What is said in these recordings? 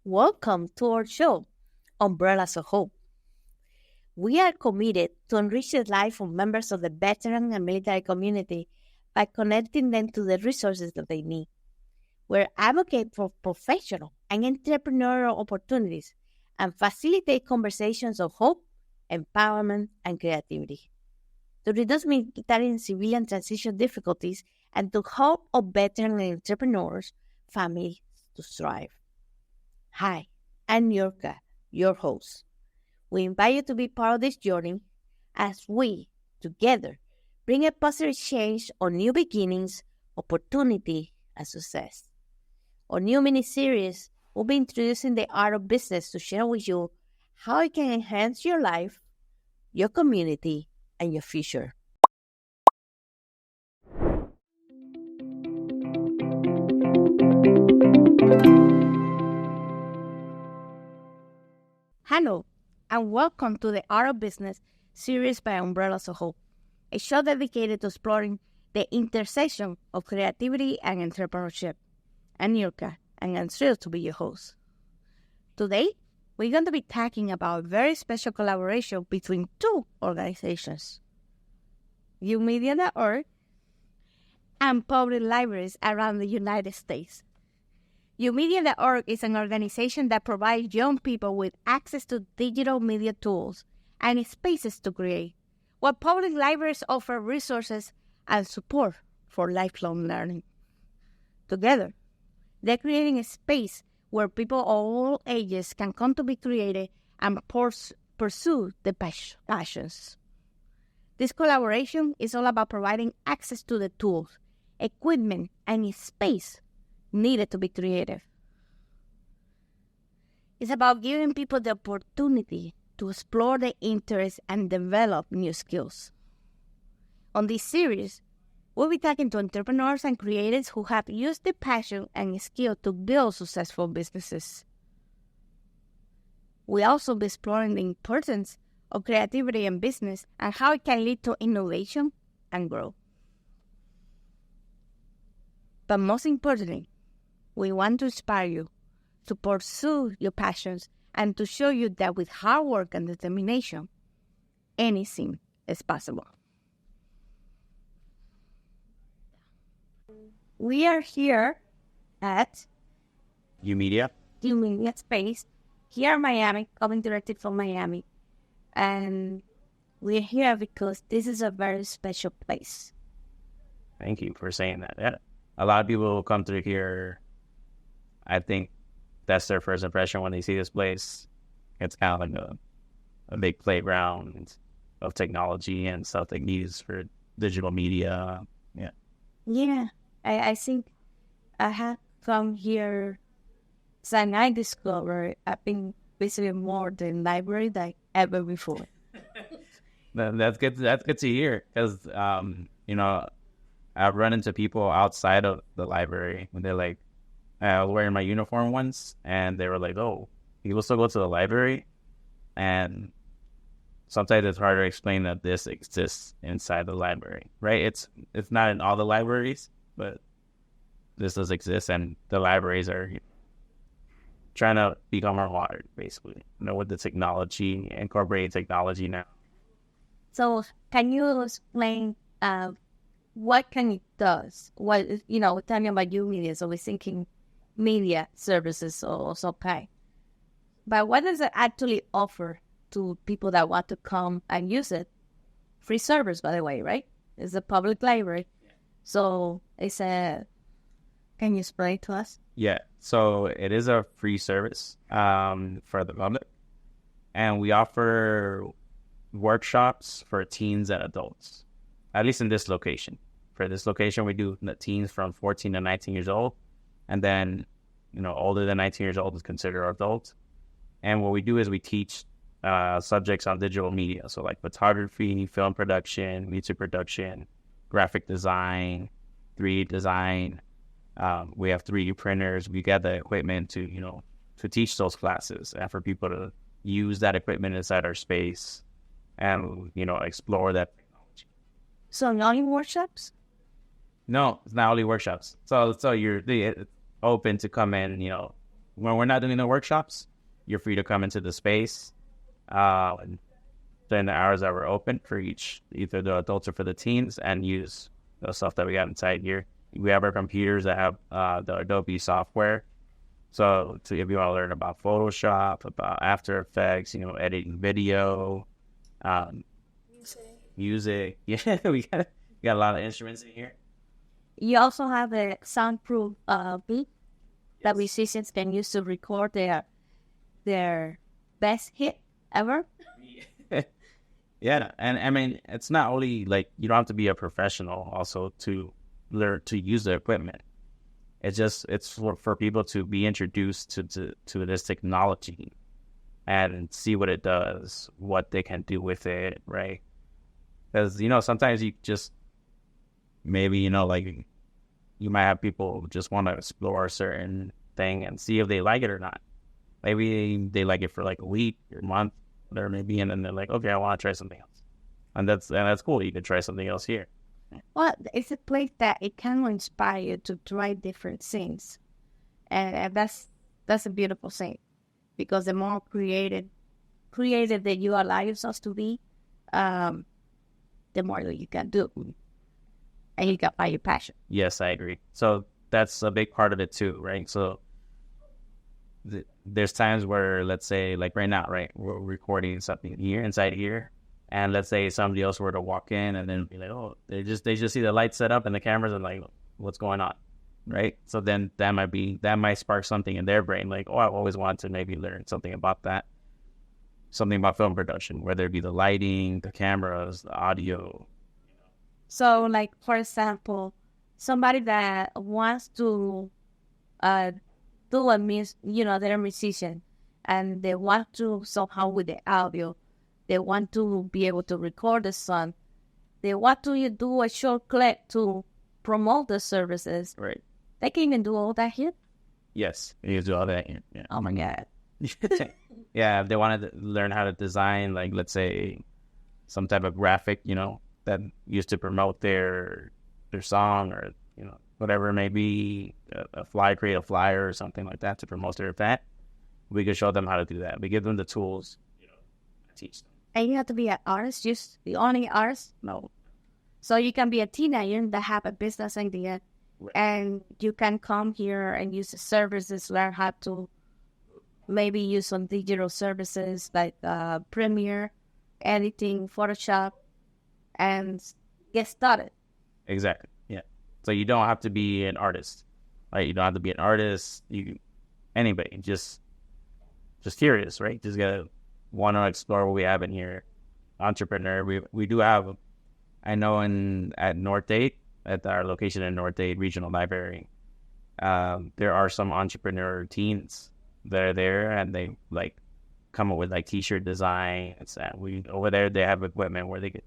Welcome to our show, Umbrellas of Hope. We are committed to enrich the life of members of the veteran and military community by connecting them to the resources that they need. We advocate for professional and entrepreneurial opportunities and facilitate conversations of hope, empowerment, and creativity. To reduce military and civilian transition difficulties and to help our veteran and entrepreneurs, families to thrive. Hi, I'm Yorka, your host. We invite you to be part of this journey as we, together, bring a positive change on new beginnings, opportunity, and success. Our new mini-series will be introducing the art of business to share with you how it can enhance your life, your community, and your future. Hello, and welcome to the Art of Business series by Umbrellas of Hope, a show dedicated to exploring the intersection of creativity and entrepreneurship. I'm Nilka, and I'm thrilled to be your host. Today, we're going to be talking about a very special collaboration between two organizations, umedia.org and public libraries around the United States. umedia.org is an organization that provides young people with access to digital media tools and spaces to create, while public libraries offer resources and support for lifelong learning. Together, they're creating a space where people of all ages can come to be creative and pursue their passions. This collaboration is all about providing access to the tools, equipment, and space needed to be creative. It's about giving people the opportunity to explore their interests and develop new skills. On this series, we'll be talking to entrepreneurs and creators who have used their passion and skill to build successful businesses. We'll also be exploring the importance of creativity in business and how it can lead to innovation and growth. But most importantly, we want to inspire you to pursue your passions and to show you that with hard work and determination, anything is possible. We are here at umedia. umedia Space, here in Miami, coming directly from Miami. And we're here because this is a very special place. Thank you for saying that. Yeah. A lot of people come through here. I think that's their first impression when they see this place. It's kind of like a big playground of technology and stuff they use for digital media. Yeah. Yeah, I think I have come here since I discovered I've been visiting more the library than ever before. That's good. That's good to hear because, I've run into people outside of the library when they're like, I was wearing my uniform once, and they were like, "Oh, people still go to the library," and sometimes it's hard to explain that this exists inside the library, right? It's not in all the libraries, but this does exist, and the libraries are trying to become our water, basically. With the technology, incorporating technology now. So, can you explain what can it does? What tell me about umedia. So we're thinking media services or okay. But what does it actually offer to people that want to come and use it? Free service, by the way, right? It's a public library. So can you explain to us? Yeah, so it is a free service for the public. And we offer workshops for teens and adults, at least in this location. For this location, we do the teens from 14 to 19 years old. And then, older than 19 years old is considered adult. And what we do is we teach subjects on digital media. So like photography, film production, music production, graphic design, 3D design. We have 3D printers. We got the equipment to teach those classes and for people to use that equipment inside our space and, explore that technology. So only workshops? No, it's not only workshops. So you're open to come in, when we're not doing the workshops, you're free to come into the space during the hours that we're open for either the adults or for the teens, and use the stuff that we got inside here. We have our computers that have the Adobe software. So if you want to learn about Photoshop, about After Effects, editing video, music. Yeah, we got a lot of instruments in here. You also have a soundproof booth that musicians can use to record their best hit ever. Yeah, and I mean, it's not only like you don't have to be a professional also to learn to use the equipment. It's for people to be introduced to this technology and see what it does, what they can do with it, right? Because sometimes you just maybe like you might have people who just want to explore a certain thing and see if they like it or not. Maybe they like it for like a week or a month, whatever it may be, and then they're like, okay, I want to try something else, and that's cool. You can try something else here. Well, it's a place that it can inspire you to try different things, and that's a beautiful thing, because the more creative that you allow yourself to be, the more that you can do, and you can find your passion. Yes, I agree. So that's a big part of it too, right? So there's times where, let's say, like right now, right, we're recording something here inside here. And let's say somebody else were to walk in and then be like, oh, they just see the lights set up and the cameras and like, what's going on, right? So then that might spark something in their brain, like, oh, I've always wanted to maybe learn something about that, something about film production, whether it be the lighting, the cameras, the audio. So, like, for example, somebody that wants to do they're a musician and they want to somehow with the audio. They want to be able to record the song. They want to do a short clip to promote the services. Right. They can even do all that here? Yes, you can do all that here. Yeah. Oh, my God. Yeah, if they wanted to learn how to design, like, let's say, some type of graphic, that used to promote their song or, whatever it may be, create a flyer or something like that to promote their event, we could show them how to do that. We give them the tools, teach them. And you have to be an artist, just the only artist? No. So you can be a teenager that have a business idea, right, and you can come here and use the services, learn how to maybe use some digital services like Premiere, editing, Photoshop, and get started. Exactly, yeah. So you don't have to be an artist. Right? You don't have to be an artist. Anybody, just curious, right? Just gotta want to explore what we have in here. Entrepreneur, we do have, I know at North Dade, at our location in North Dade Regional Library, there are some entrepreneur teens that are there, and they like come up with like t-shirt designs, and over there they have equipment where they could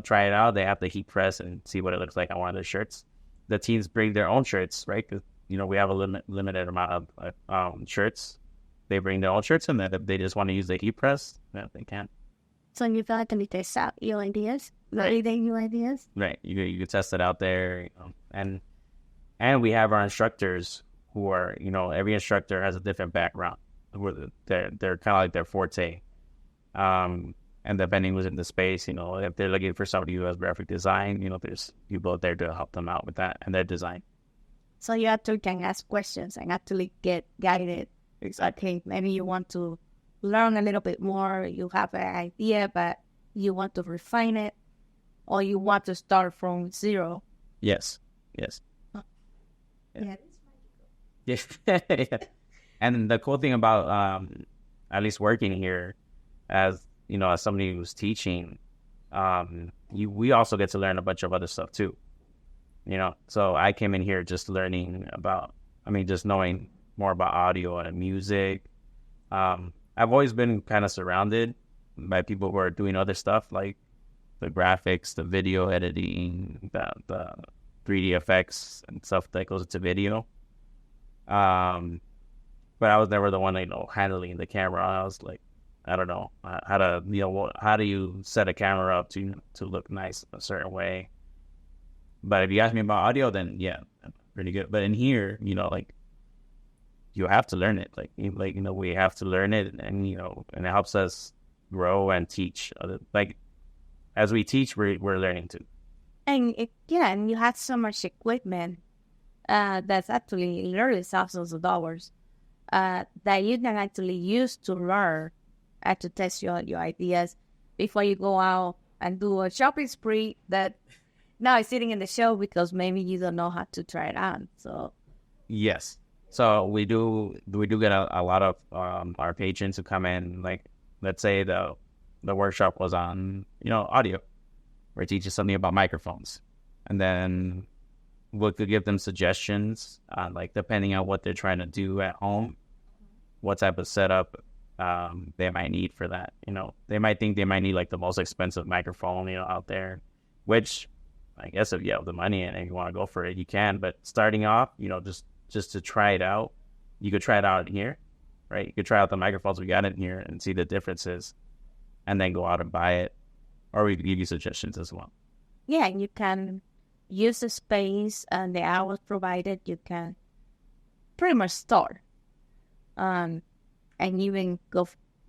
try it out. They have the heat press and see what it looks like on one of the shirts. The teens bring their own shirts, right? Because we have a limited amount of shirts. They bring their own shirts, and then if they just want to use the heat press, they can. So you feel like you test out your ideas, validate your ideas. Right, you test it out there, and we have our instructors who are, every instructor has a different background. They're kind of like their forte, and depending who's in the space, if they're looking for somebody who has graphic design, there's people out there to help them out with that and their design. So you actually can ask questions and actually get guided. Exactly. Okay, maybe you want to learn a little bit more. You have an idea, but you want to refine it, or you want to start from zero. Yes. Oh. Yeah. Yeah. And the cool thing about at least working here, as as somebody who's teaching, we also get to learn a bunch of other stuff too. So I came in here just learning about, just knowing more about audio and music. I've always been kind of surrounded by people who are doing other stuff like the graphics, the video editing, the 3D effects and stuff that goes into video. But I was never the one, handling the camera. I was like, I don't know how do you set a camera up to look nice a certain way. But if you ask me about audio, then yeah, pretty good. But in here, you have to learn it. We have to learn it, and and it helps us grow and teach. As we teach, we're learning too. And and you have so much equipment that's actually literally thousands of dollars that you can actually use to learn and to test your ideas before you go out and do a shopping spree that now is sitting in the show because maybe you don't know how to try it on. So yes, so we do get a lot of our patrons who come in. Like, let's say the workshop was on audio, where it teaches something about microphones, and then we could give them suggestions on, like, depending on what they're trying to do at home, what type of setup they might need for that. They might think they might need like the most expensive microphone out there, which I guess if you have the money and you want to go for it, you can. But starting off, just to try it out, you could try it out in here, right? You could try out the microphones we got in here and see the differences, and then go out and buy it, or we could give you suggestions as well. Yeah, and you can use the space and the hours provided. You can pretty much start, and even go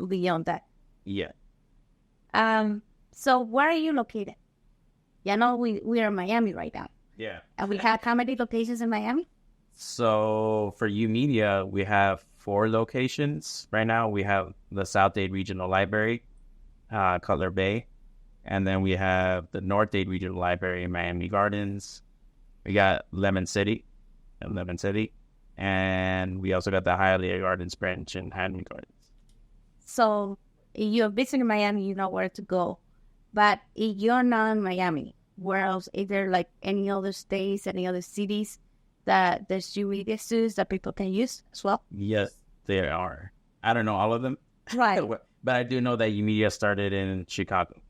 beyond that. Yeah. So where are you located? We are in Miami right now. Yeah. And we have how many locations in Miami? So for YOUmedia, we have 4 locations right now. We have the South Dade Regional Library, Cutler Bay, and then we have the North Dade Regional Library in Miami Gardens. We got Lemon City, and we also got the Hialeah Gardens branch in Miami Gardens. So if you're visiting Miami, you know where to go. But if you're not in Miami, where else? Is there like any other states, any other cities that there's YOUmedia studios that people can use as well? Yes, there are. I don't know all of them. Right. But I do know that YOUmedia started in Chicago.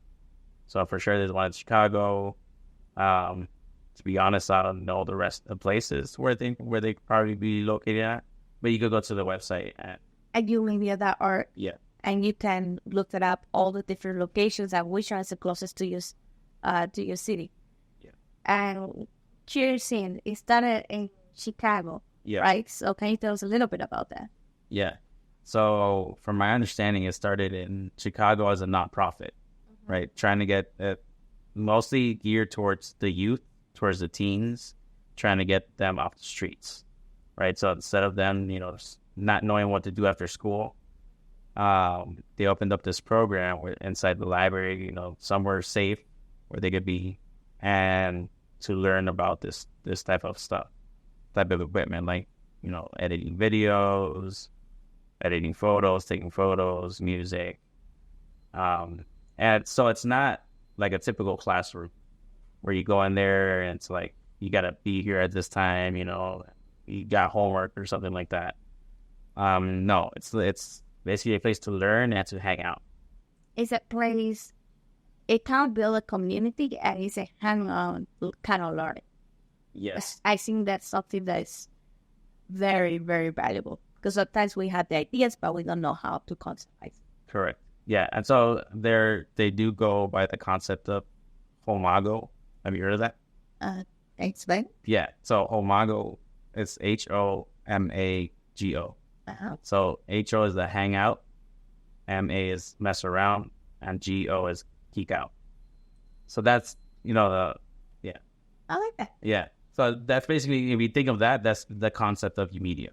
So for sure there's one in Chicago. To be honest, I don't know the rest of the places where they could probably be located at. But you could go to the website at YOUmedia.org. Yeah. And you can look it up, all the different locations and which one is the closest to your city. Yeah. And Cheersing, it started in Chicago, right? So can you tell us a little bit about that? Yeah. So from my understanding, it started in Chicago as a nonprofit, right? Trying to get mostly geared towards the youth, towards the teens, trying to get them off the streets, right? So instead of them, not knowing what to do after school, they opened up this program inside the library, somewhere safe where they could be, and to learn about this type of stuff, type of equipment, like, editing videos, editing photos, taking photos, music. And so it's not like a typical classroom where you go in there and it's like, you got to be here at this time, you got homework or something like that. No, it's basically a place to learn and to hang out. It's a place, it can build a community, and it's a hangout kind of learning. Yes. I think that's something that's very, very valuable, because sometimes we have the ideas, but we don't know how to conceptualize. Correct. Yeah, and so they do go by the concept of Homago. Have you heard of that? Explain. Yeah, so Homago is HOMAGO. Uh-huh. So HO is the hangout, MA is mess around, and GO is geek out. So that's, I like that. Yeah. So that's basically, if you think of that, that's the concept of YOUmedia.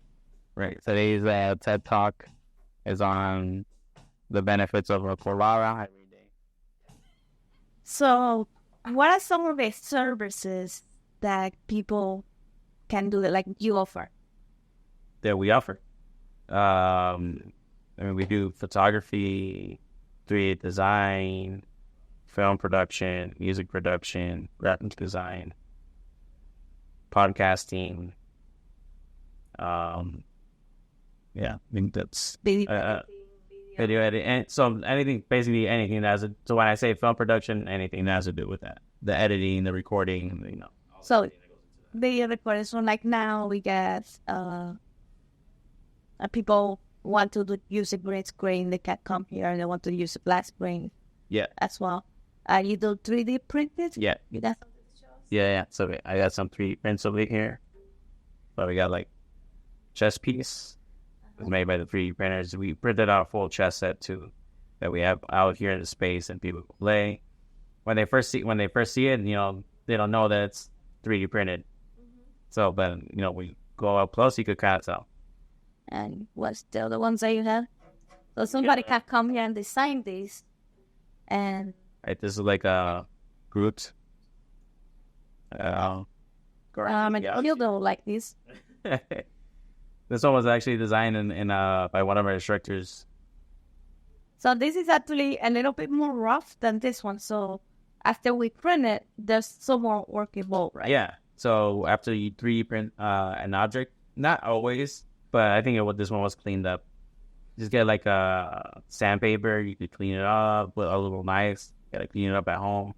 Right. Today's TED Talk is on the benefits of a Quora every day. So what are some of the services that people can do that, like you offer? That we offer. We do photography, 3D design, film production, music production, graphic design, podcasting. I think that's video editing. And so basically anything that has so when I say film production, anything that has to do with that, the editing, the recording, So the recording. So like now we get people want to use a green screen, they can come here and they want to use a black screen. Yeah. As well. You do 3D printed? Yeah. You got something to show us? Yeah. So I got some 3D prints over here. But we got like chess piece. It's made by the 3D printers. We printed out a full chess set too that we have out here in the space, and people can play. When they first see it, they don't know that it's 3D printed. So, but we go up close, you could kind of tell. And what's the other ones that you have? So somebody can come here and design these, and right, this is like a Groot. and you don't like this. This one was actually designed in by one of our instructors. So this is actually a little bit more rough than this one. So after we print it, there's some more workable, right? Yeah. So after you 3D print an object, not always, but I think this one was cleaned up. Just get like a sandpaper, you could clean it up with a little knife. Gotta clean it up at home.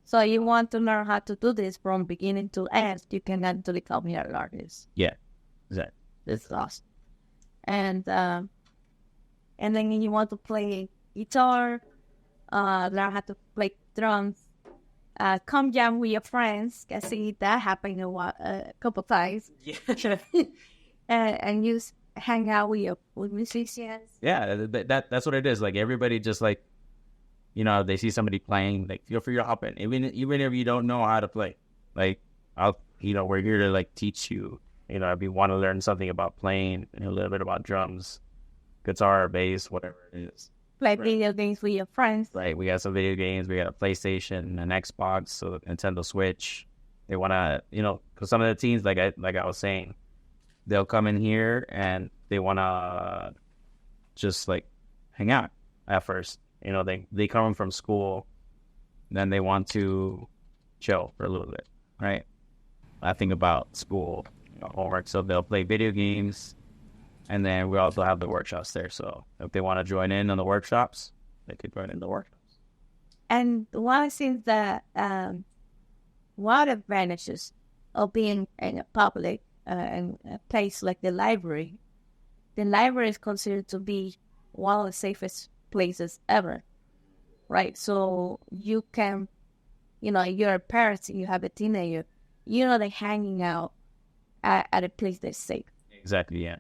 So you want to learn how to do this from beginning to end, you can actually come here and learn this. Yeah, exactly. This is awesome. And then you want to play guitar, learn how to play drums, come jam with your friends. I see that happen a couple times. Yeah. And you hang out with musicians. Yeah, that's what it is. Like everybody just like, they see somebody playing, like feel free to hop in. Even if you don't know how to play, like we're here to like teach you. If you want to learn something about playing, a little bit about drums, guitar, bass, whatever it is. Play video games with your friends. Right, we got some video games. We got a PlayStation, an Xbox, so Nintendo Switch. They want to, because some of the teens, like I was saying, they'll come in here and they want to just like hang out at first. They come from school, then they want to chill for a little bit, right? I think about school, homework, so they'll play video games, and then we also have the workshops there. So if they want to join in on the workshops, they could join in the workshops. And one of the things that one of the advantages of being in a public and a place like the library is considered to be one of the safest places ever, right? So you can, you're a parent, you have a teenager, they're hanging out at a place that's safe. Exactly. Yeah.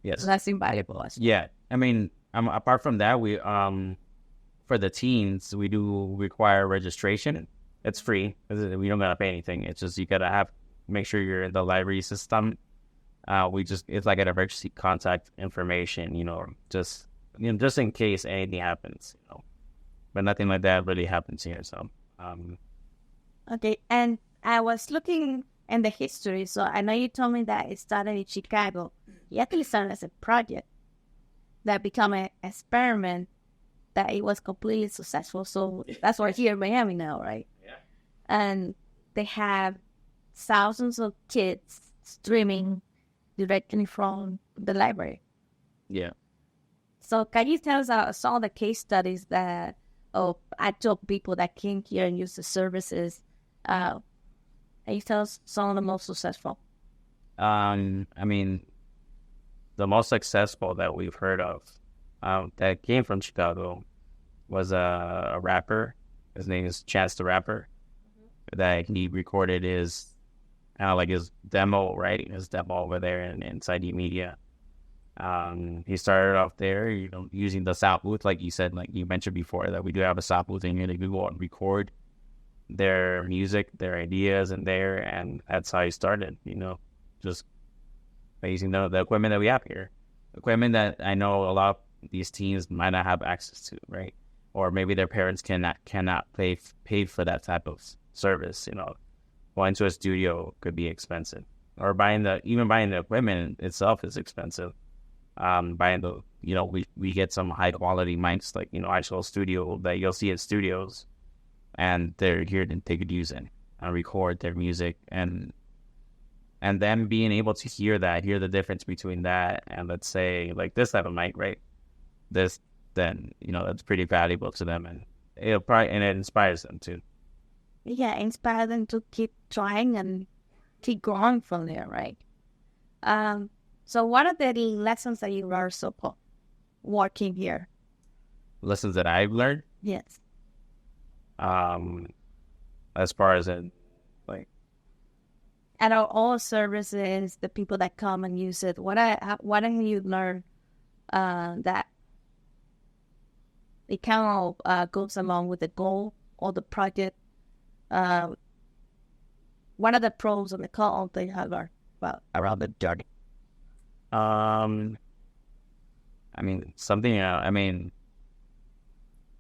Yes. So that's invaluable. Yeah. I mean, apart from that, we for the teens, we do require registration. It's free. We don't gotta pay anything. It's just you gotta make sure you're in the library system. It's like an emergency contact information. Just in case anything happens. But nothing like that really happens here. So. Okay, and I was looking in the history. So I know you told me that it started in Chicago. It actually started as a project that became an experiment that it was completely successful. So that's why we're here in Miami now, right? Yeah. And they have thousands of kids streaming directly from the library. Yeah. So can you tell us some of the case studies of actual people that came here and used the services? Can you tell us some of the most successful? I mean, the most successful that we've heard of that came from Chicago was a rapper. His name is Chance the Rapper. Mm-hmm. That he recorded his demo, right? His demo over there in Side Media. He started off there, using the sound booth, like you said, like you mentioned before, that we do have a sound booth in here. They go out and record their music, their ideas in there, and that's how he started. Just using the equipment that we have here, equipment that I know a lot of these teens might not have access to, right? Or maybe their parents cannot pay for that type of service. Going to a studio could be expensive, or buying the equipment itself is expensive. We get some high quality mics, like actual studio that you'll see at studios, and they're here to they could use it and record their music, and then being able to hear the difference between that and, let's say, like this type of mic, right? Then that's pretty valuable to them, and it inspires them too. Yeah, inspire them to keep trying and keep growing from there, right? So what are the lessons that you learned so far working here? Lessons that I've learned? Yes. As far as in, like, and all services, the people that come and use it, what have you learned that it kind of goes along with the goal or the project. What are the pros and the cons they have about around the journey? I mean, something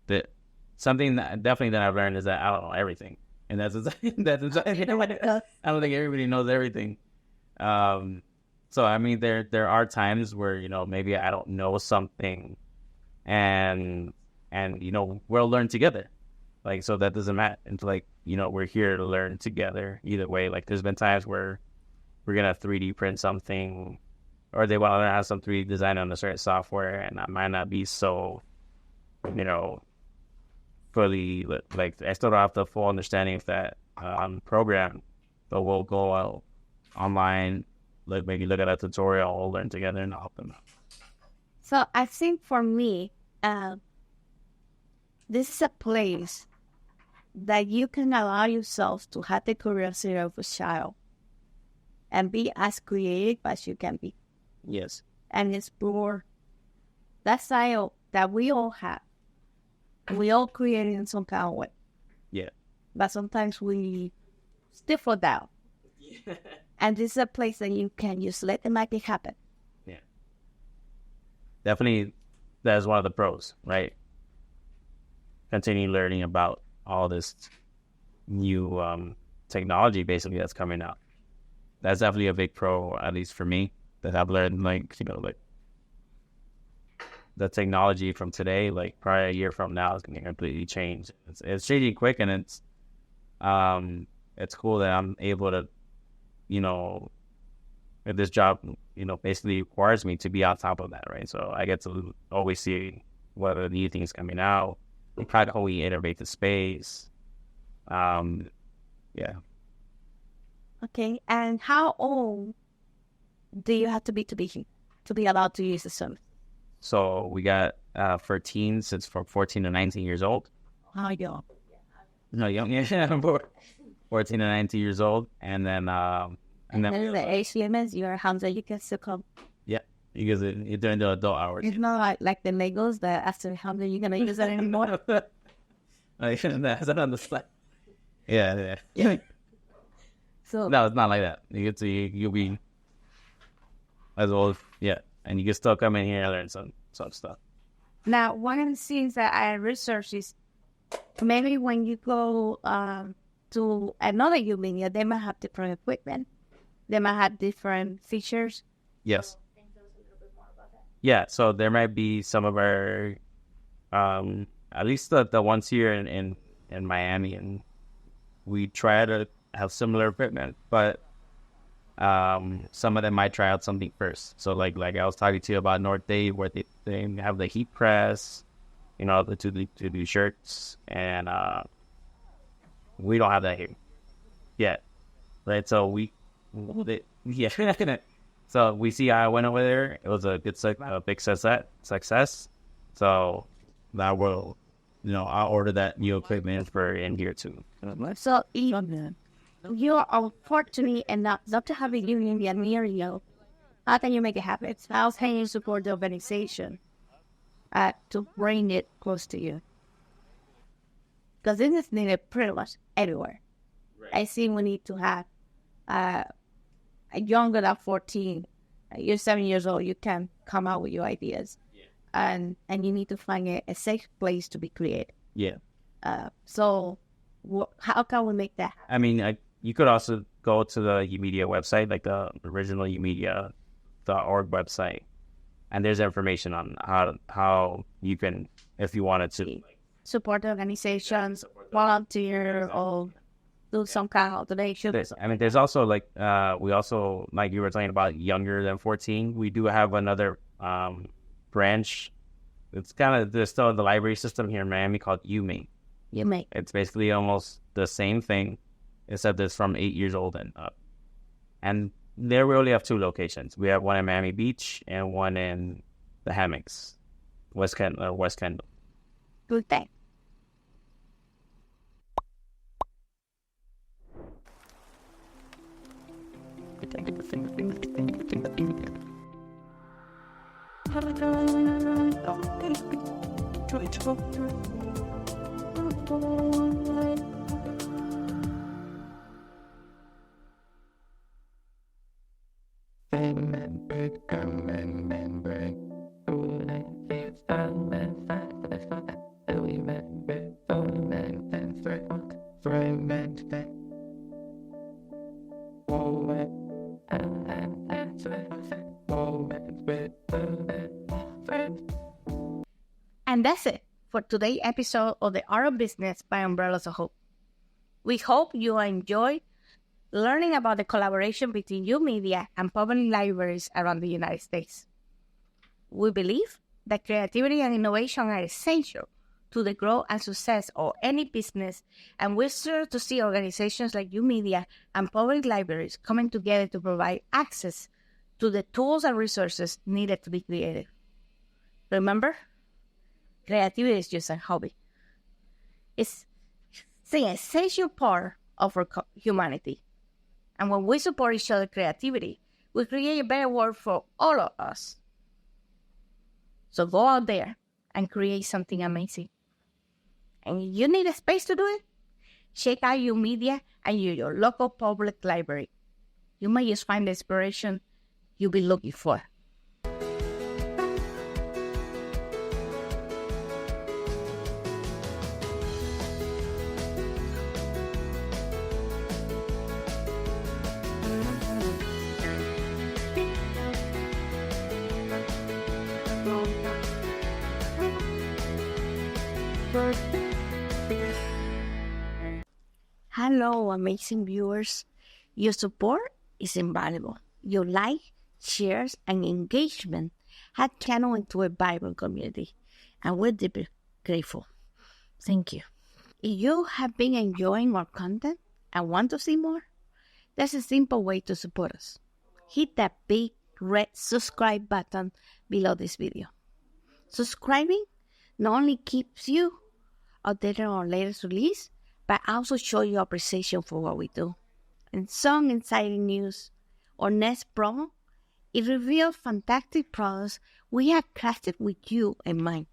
that definitely that I've learned is that I don't know everything, and that's I don't think everybody knows everything. So I mean, there are times where maybe I don't know something, and we'll learn together. Like, so that doesn't matter. It's like we're here to learn together either way. Like, there's been times where we're gonna 3D print something, or they want to have some 3D design on a certain software, and I might not be so, fully, like, I still don't have the full understanding of that program, but we'll go out online, maybe look at a tutorial, we'll learn together, and I'll help them out. So I think for me, this is a place that you can allow yourself to have the curiosity of a child and be as creative as you can be. Yes. And explore that style that we all have. We all create in some kind of way. Yeah. But sometimes we stifle down. Yeah. And this is a place that you can just let the magic happen. Yeah. Definitely, that's one of the pros, right? Continue learning about all this new technology, basically, that's coming out. That's definitely a big pro, at least for me, that I've learned, like the technology from today, like probably a year from now, is going to completely change. It's changing quick, and it's cool that I'm able to, if this job, basically requires me to be on top of that, right? So I get to always see what are the new things coming out, how do we innovate the space. Yeah. Okay, and how old do you have to be allowed to use the service? So we got for teens, it's from 14 to 19 years old. How young? No, young, yeah, 14 to 19 years old, and then the age limits, you're Hamza, you can still come. Yeah, because you're doing the adult hours. It's not like the Legos that after Hamza you're gonna use that anymore. That's not on the slide. Yeah. So no, it's not like that. You'll be as old, yeah, and you can still come in here and learn some stuff. Now, one of the things that I researched is maybe when you go to another Umenia, they might have different equipment. They might have different features. Yes. Yeah, so there might be some of our, at least the ones here in Miami, and we try to have similar equipment, but some of them might try out something first. So like I was talking to you about North Dave, where they have the heat press, to do shirts, and we don't have that here yet, right? So so we see I went over there. It was a big success. So now I'll order that new equipment for in here too. So you are unfortunate enough not to have a union near you. How can you make it happen? How can you support the organization to bring it close to you? Because this is needed pretty much everywhere. Right. I see we need to have younger than 14. You're 7 years old. You can come out with your ideas, and you need to find a safe place to be creative. Yeah. So how can we make that happen? I mean, you could also go to the UMedia website, like the original UMedia.org website, and there's information on how you can, if you wanted to, support organizations, volunteer, or do some kind of donation. I mean, there's also we also, like you were talking about, younger than 14. We do have another branch. It's there's still the library system here in Miami called UME. It's basically almost the same thing, except it's from 8 years old and up. And there we only have 2 locations. We have one in Miami Beach and one in the Hammocks, West Kendall. Good thing. And that's it for today's episode of the Art of Business by Umbrellas of Hope. We hope you enjoyed learning about the collaboration between YOUmedia and public libraries around the United States. We believe that creativity and innovation are essential to the growth and success of any business, and we're thrilled to see organizations like YOUmedia and public libraries coming together to provide access to the tools and resources needed to be creative. Remember, creativity is just a hobby. It's an essential part of our humanity. And when we support each other's creativity, we create a better world for all of us. So go out there and create something amazing. And if you need a space to do it, check out YOUmedia and your local public library. You might just find the inspiration you'll be looking for. Hello, amazing viewers. Your support is invaluable. Your like, shares, and engagement have channeled into a vibrant community, and we're deeply grateful. Thank you. If you have been enjoying our content and want to see more, there's a simple way to support us. Hit that big red subscribe button below this video. Subscribing not only keeps you updated on our latest release, but also show your appreciation for what we do. And some exciting news, our next promo, it reveals fantastic products we have crafted with you in mind.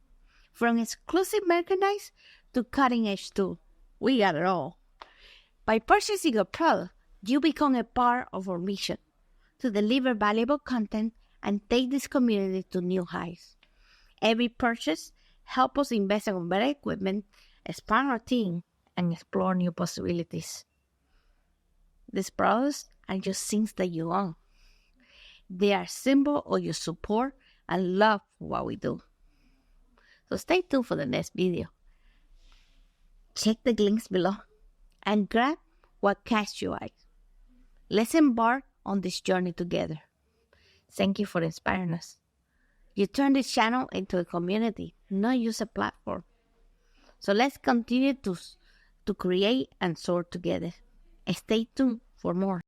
From exclusive merchandise to cutting-edge tools, we got it all. By purchasing a product, you become a part of our mission to deliver valuable content and take this community to new heights. Every purchase helps us invest in better equipment, expand our team, and explore new possibilities. These products are just things that you own. They are a symbol of your support and love for what we do. So stay tuned for the next video. Check the links below and grab what catches your eye. Let's embark on this journey together. Thank you for inspiring us. You turn this channel into a community, not just a platform. So let's continue to create and soar together. Stay tuned for more.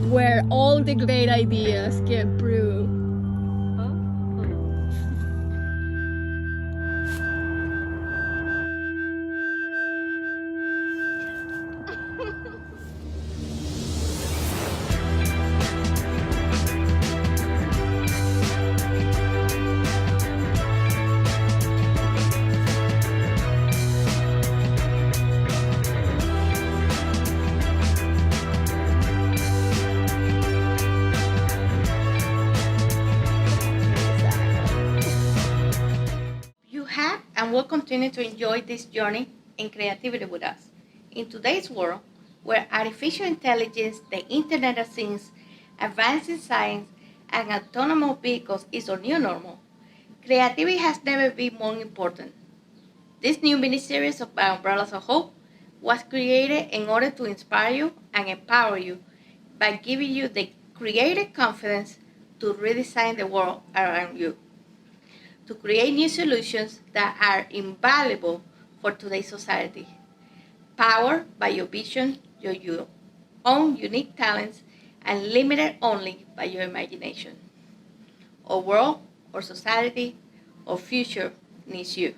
Where all the great ideas get brewed. And will continue to enjoy this journey in creativity with us. In today's world, where artificial intelligence, the Internet of Things, advancing science, and autonomous vehicles is our new normal, creativity has never been more important. This new mini-series of Umbrellas of Hope was created in order to inspire you and empower you by giving you the creative confidence to redesign the world around you, to create new solutions that are invaluable for today's society, powered by your vision, your own unique talents, and limited only by your imagination. Our world, our society, our future needs you.